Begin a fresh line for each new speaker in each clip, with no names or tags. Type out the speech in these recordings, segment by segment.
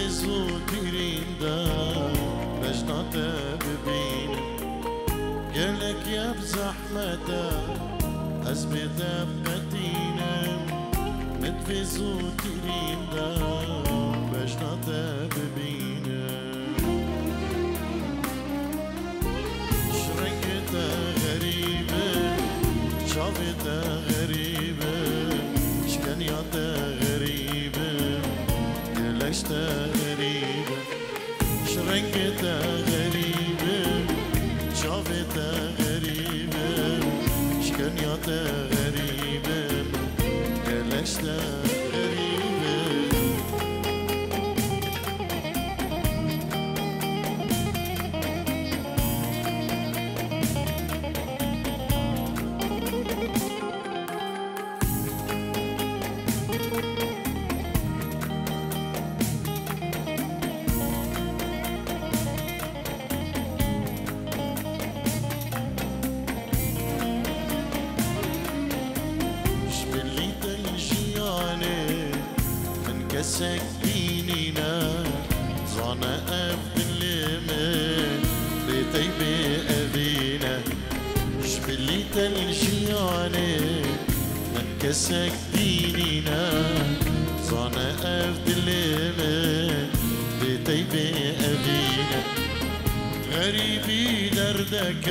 زودرینده بجنات ببین گلک یب زحمته از بدب قدینم متفی زودرینده بجنات ببینم شرنگت غریبه شافت غریبه شکنیات غریبه گلشت غریبه شرنگت غریبه شافت غریبه شکنیات غریبه گلشت غریبه كسك دينينا زانا أفضل من بيتي بأبينا شبلي تلجياني من كسك دينينا زانا أفضل من بيتي بأبينا غريبي دردك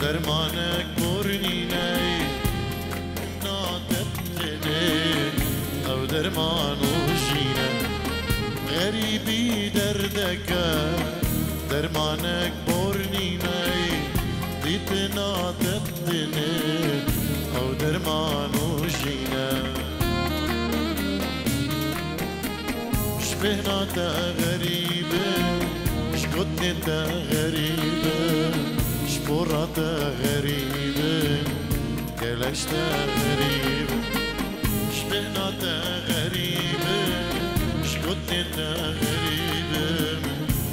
درمانك مرنيناي او درمان وجينا غريبي دردك درمانك بورني ماي ديتنا تبتني او درمان وجينا شبهنا تا غريبة شكتني تا غريبة شبورا تا غريبة كلاش تا غريبة شبهنا تا غريبة شكوتني تا غريبة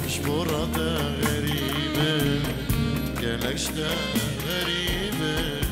شبورا تا غريبة كلاش تا غريبة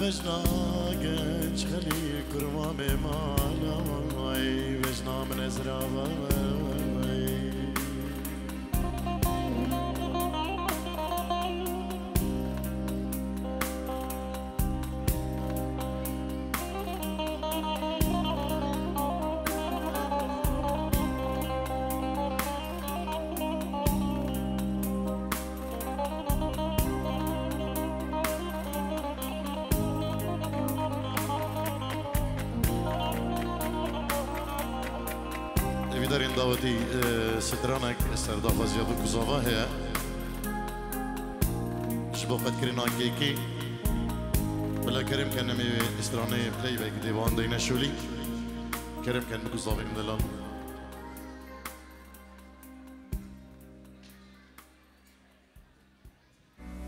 بجنا قنش خلي كرمام مالا بجنا من ازرابا دارین داوتی سترانک سرداف زیادو کزاوا هیا شبو قد کرنا کیکی بلا کریم کنمی استرانه پلی بک دیوان دینا شولی کریم کن بکزاوی مدلال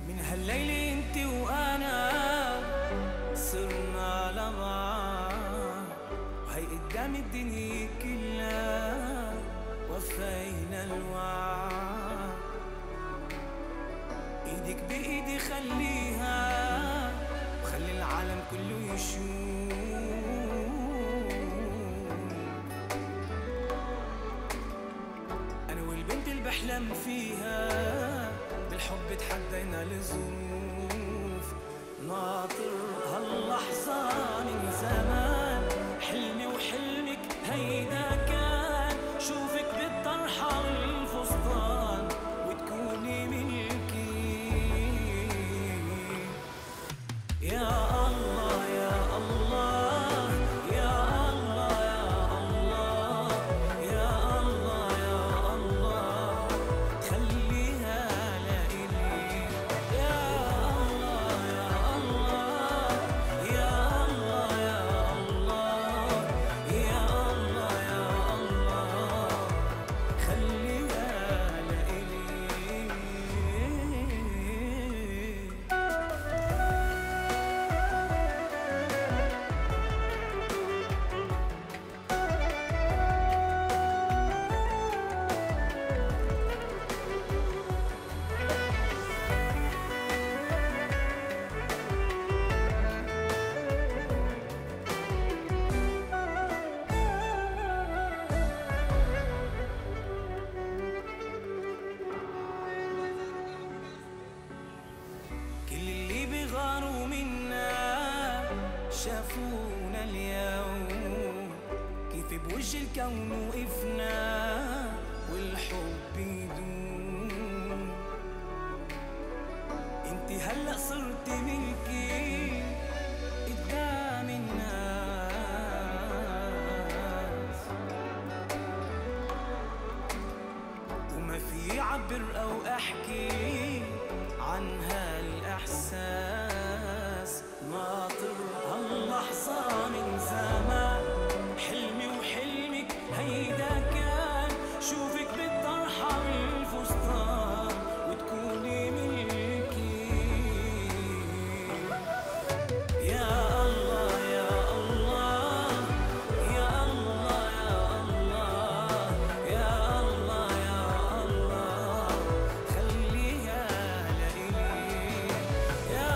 من هالليل انت وانا صرنا لبعض، وهي قدام الدنيا كلها وفينا الوعد. ايدك بايدي خليها وخلي العالم كله يشوف. انا والبنت اللي بحلم فيها بالحب تحدينا الظروف. ناطر هاللحظة من زمان، حلمي وحلمك هيدا كان، شوفك بالطرحة والفستان وتكوني ملكي. يا الله يا الله يا الله يا الله يا الله يا الله، خليها لإلي. يا الله يا الله يا الله يا الله يا الله خليها لإلي. كل اللي بيغاروا منا شافونا اليوم، كيف بوجه الكون وقفنا والحب يدوم. انتي هلأ صرتي ملكي قدام الناس، وما في عبر او احكي عن هالإحساس. ناطر هاللحظة من زمان، حلمي وحلمك هيدا كان، شوفك بالطرحة والفستان وتكوني ملكي. يا الله يا الله يا الله يا الله يا الله خليها لإلي. يا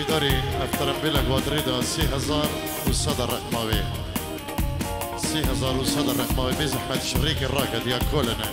داري افترم بلك وادريدا 3000 والصدر رقماوي 3000 والصدر رقماوي بزحمة شريك الراكد يا كولنا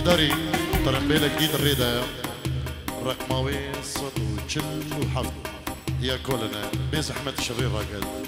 داري ترمبيلة جديد الريدة رقماوي صوت وشل وحفظ يا كولنا بيز أحمد الشرير راقد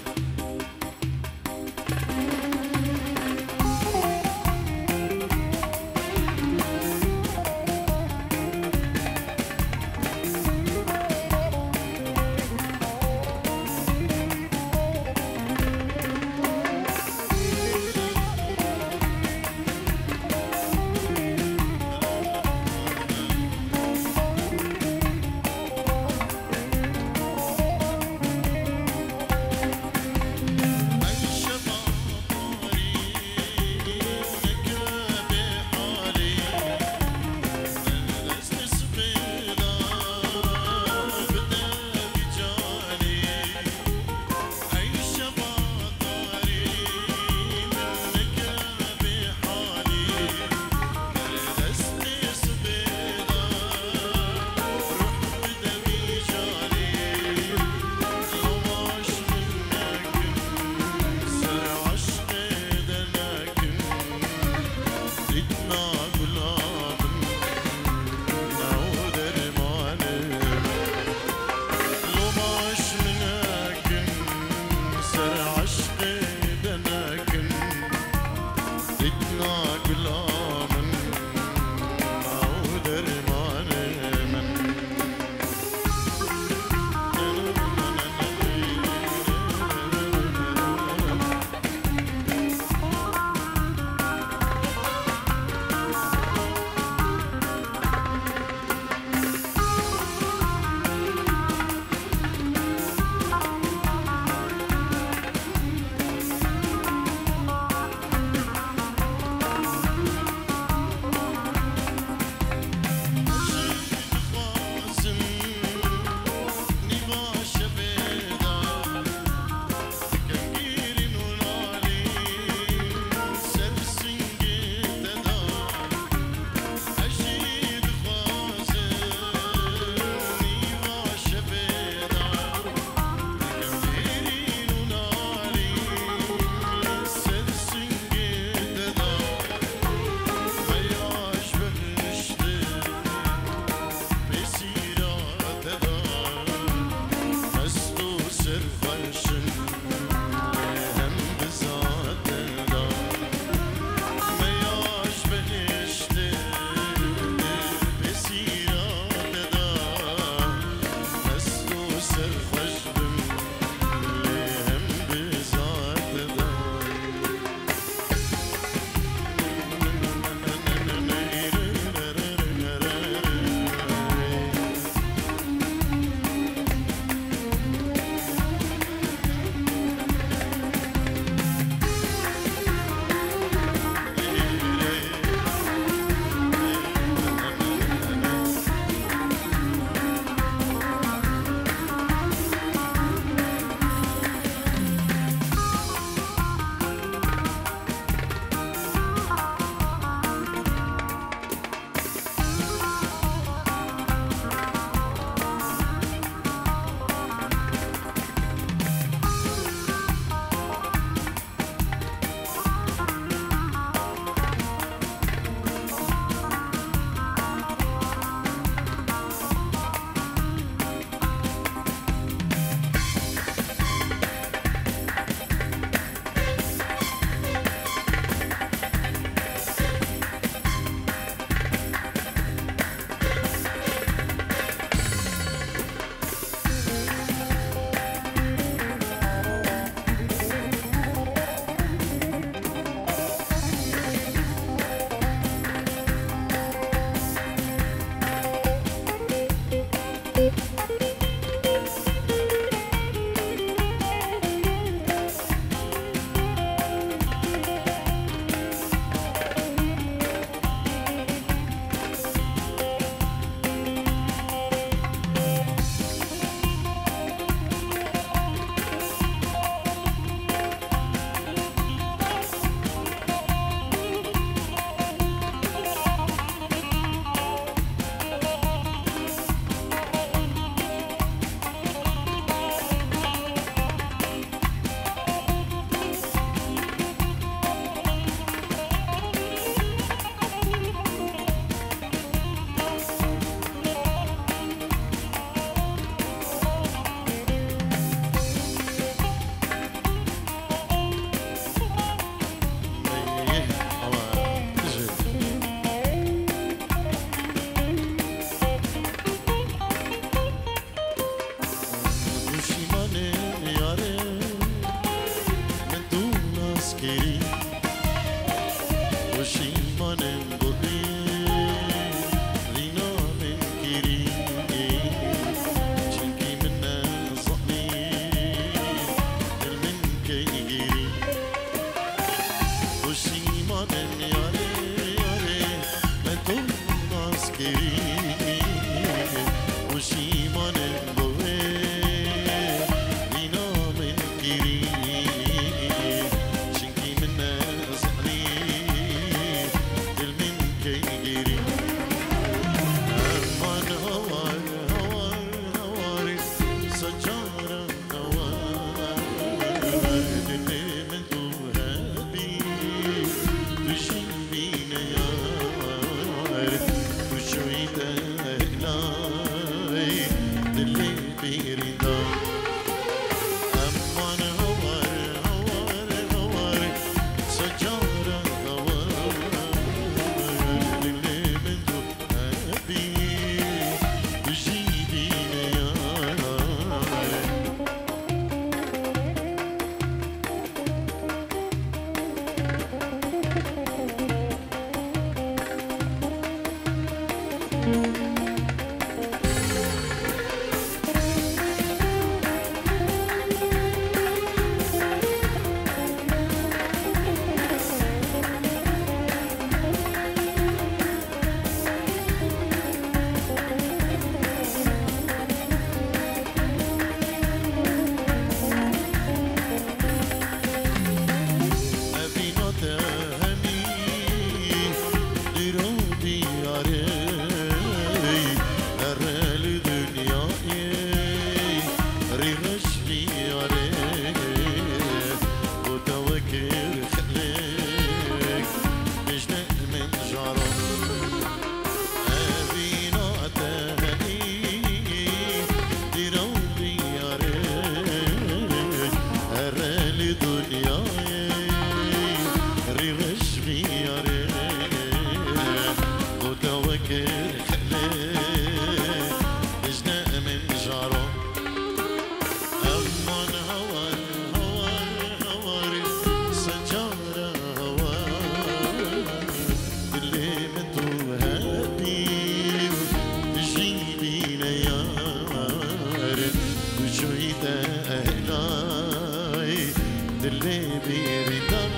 اللي بيري دار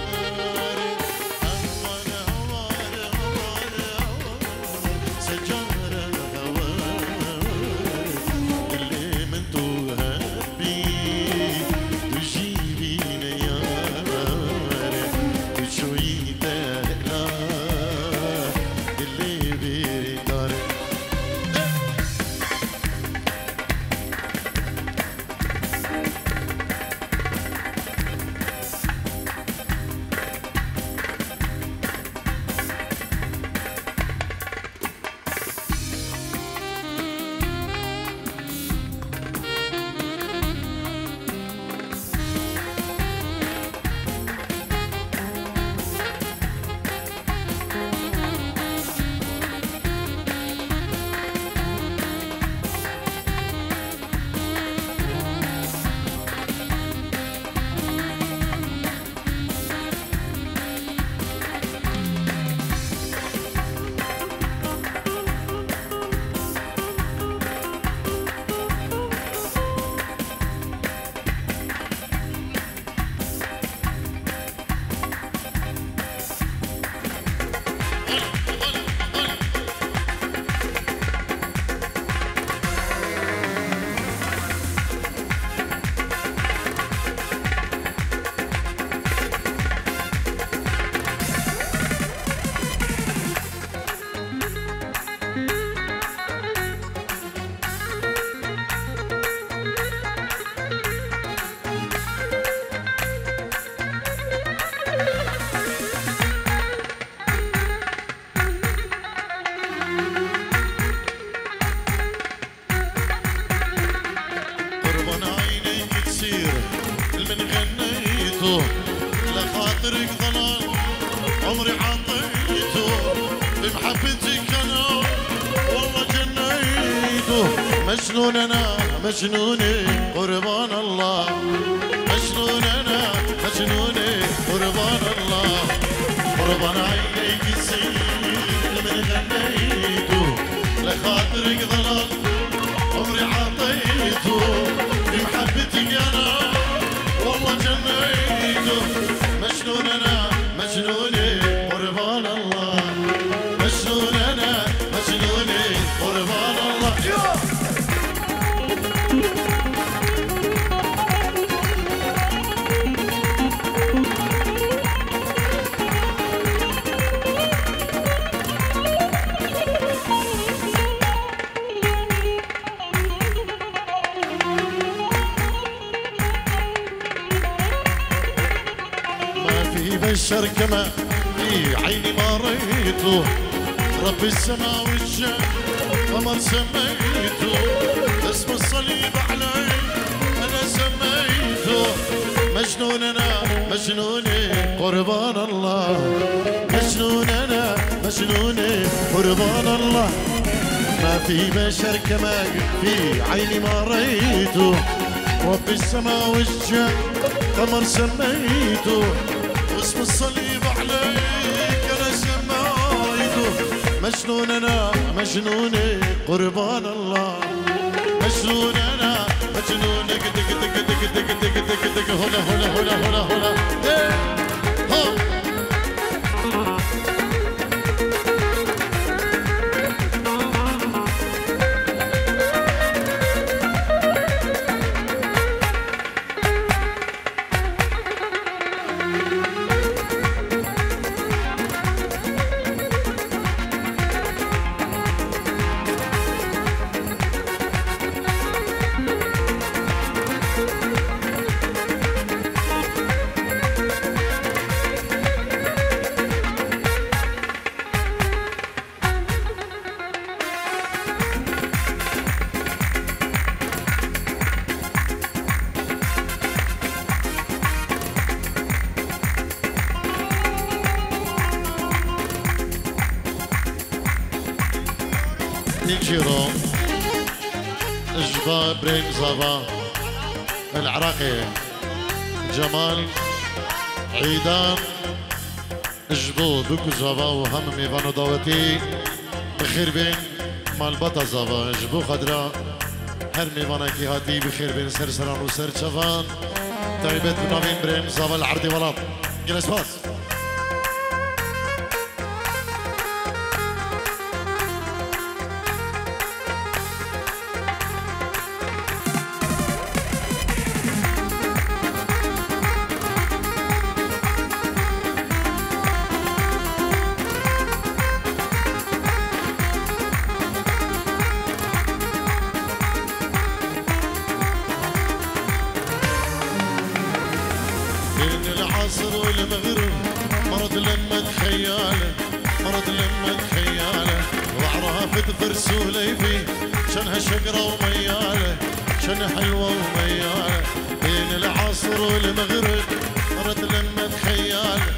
أول سجارة هوار اللي من توهبي تجيبين يار تشوي تهلا اللي بيري دار لخاطرك ظلال عمري عطيته بمحبتك انا والله جنيته مجنون انا مجنوني قربان الله مجنون انا مجنوني قربان الله قربان عينيك يصير من غنيته لخاطرك ظلال عمري عطيته بمحبتك انا والله جنيته مجنون انا مجنوني قربان الله مجنون انا مجنوني قربان الله بشر كما في عيني ما ريته رب السماء والجاه قمر سميته اسم الصليب علي انا سميته مجنون انا مجنوني قربان الله مجنون انا مجنوني قربان الله ما في بشر كما في عيني ما ريته رب السماء والجاه قمر سميته اسم الصليب عليك انا سمايته مجنون انا مجنوني قربان الله مجنون انا مجنوني دق دق دق دق دق دق دق هنا هنا هنا هنا هنا ها نيجيرو اجبا برين زابا العراقي جمال عيدان اجبو بكو زابا وهم ميفانو داوتي بخير بين مال بطا زابا اجبو خدرا هر ميفانا كي هاتي بخير بين سر سران و سر چفان طيبت بنوين برين زاول عردي ولاد جلس باس العصر والمغرب مرض لما تخياله مرض لما تخياله وعرفت فرس وليفي شنها شقرة ومياله شنها حلوة ومياله بين العصر والمغرب مرض لما تخياله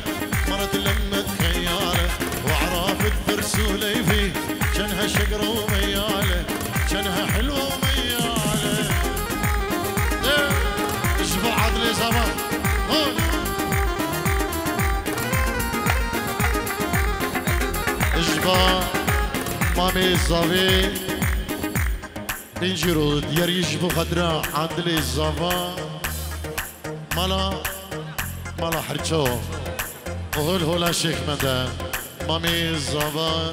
مرض لما تخياله وعرفت فرس وليفي شنها شقرة ومياله شنها حلوة ومياله اشبع عدلي زمان اشبا مامي صافي بنجرو ديار يجبو خضراء عند لي الزافا مالا حرجو وهول هولا شيخ مدان مامي زافا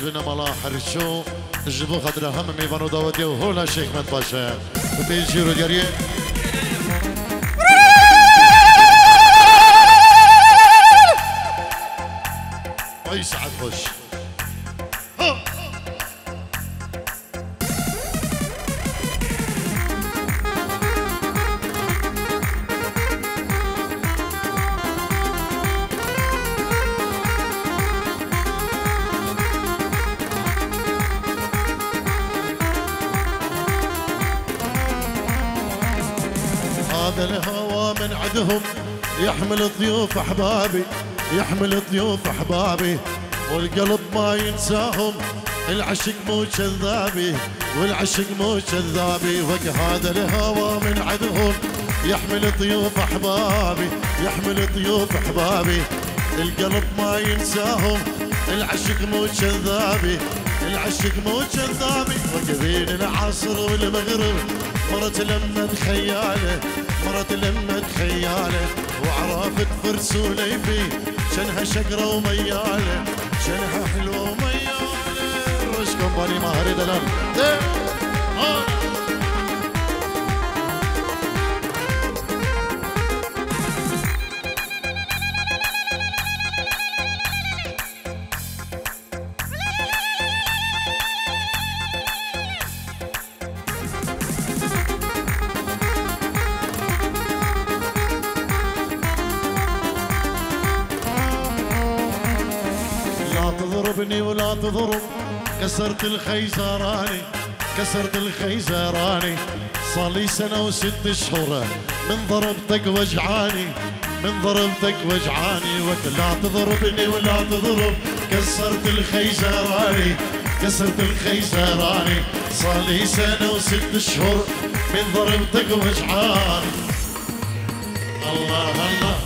جبنا مالا حرجو جبو خضراء هم ميفانو داودي وهولا شيخ مد باشا بنجرو ديار يسعد خش هذا الهوى من عدهم يحمل ضيوف احبابي يحمل ضيوف احبابي والقلب ما ينساهم العشق مو كذابي والعشق مو كذابي وك هذا الهوى من عدهم يحمل ضيوف احبابي يحمل ضيوف احبابي القلب ما ينساهم العشق مو كذابي العشق مو كذابي وقبين العصر والمغرب مرت لما خياله مرت لما خياله وعرفت فرس وليفي شنها شقرة ومياله شنها حلوة ومياله روش كومباني ماهر دلال تضربني ولا تضرب كسرت الخيزراني كسرت الخيزراني صار لي سنة وست شهور من ضربتك وجعاني من ضربتك وجعاني لا تضربني ولا تضرب كسرت الخيزراني كسرت الخيزراني صار لي سنة وست شهور من ضربتك وجعاني الله الله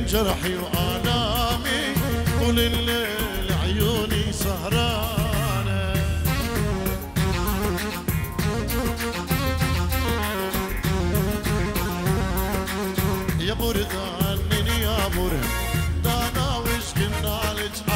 جرحي وآلامي طول الليل عيوني سهرانة يا بردان يا برد دانا وش كنا لك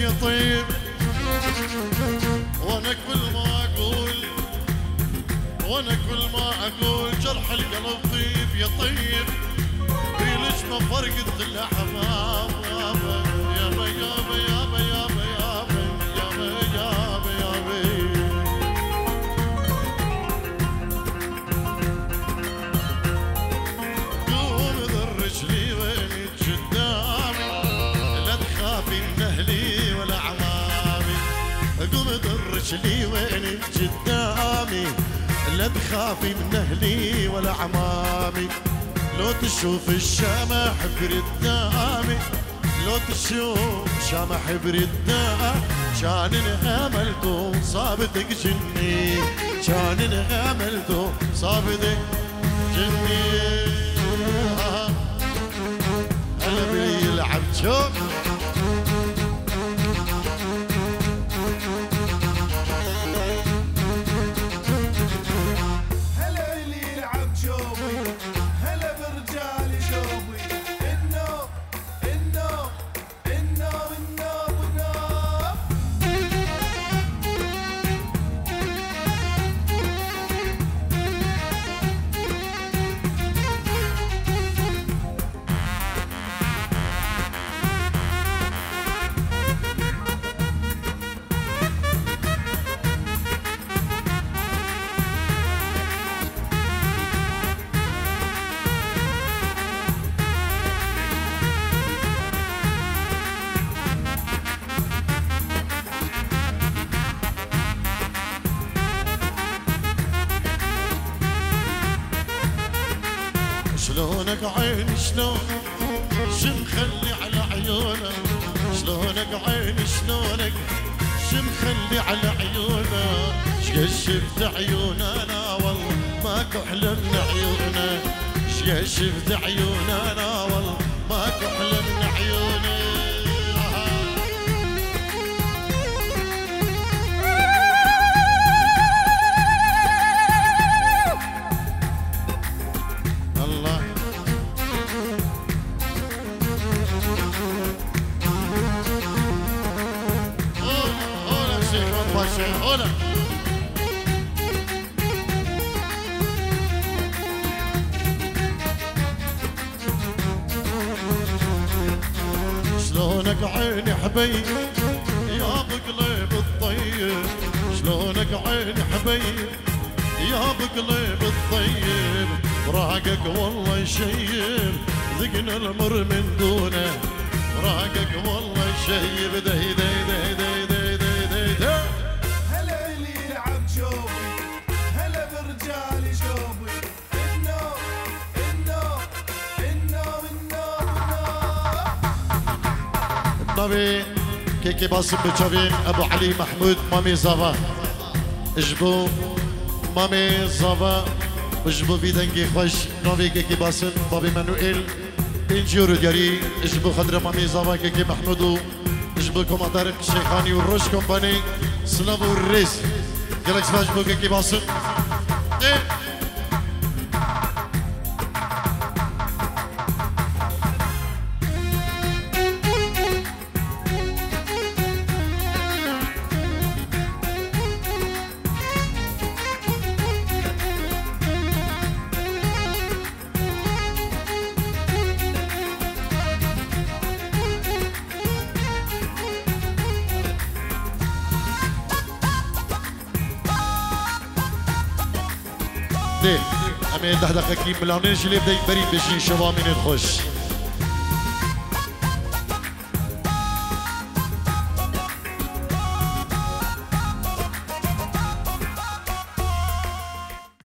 يا طيب وانا كل ما اقول جرح القلب طيب يا طيب ليش ما فرقت الاحباب يابا يابا يابا يابا يابا يابا يابا يابا قوم ذرج لي وينك قدامي لا تخافي من اهلي ولا عمامي قوم ذرج لي وينك قدامي لا تخافي من اهلي ولا عمامي لو تشوف الشمع بردامي لو تشوف شمع بردامي كان انهملتو صابتك جني كان انهملتو صابتك جني قلبي يلعب شوف شلونك عين شلون مخلي على عيونك شلونك عين شلونك مخلي على عيونك شقد شفت عيوننا والله ماكو احلى من عيونك شقد شفت عيوننا والله ماكو احلى من عيونك هنا شلونك عيني حبيب يا بقلب الطيب شلونك عيني حبيب يا بقلب الطيب راقك والله يشيب ذقنا المر من دونه راقك والله يشيب دهي دهي دهي دهي دهي دهي دهي نبي كيكي باسم بتشافين ابو علي محمود مامي زافا اجبو مامي زافا اجبو بيدنجي خوش نبي كيكي باسم بابي منوئيل انجيورو دياري اجبو خضر مامي زافا كيكي محمودو اجبو كوماتارك الشيخاني والروش كومباني سلافو الريس جالكس فاجبو كيكي باسم ليه ليه؟ أمين دحدق كريم ملانين جلي بدي بريد بجين شبا من الخش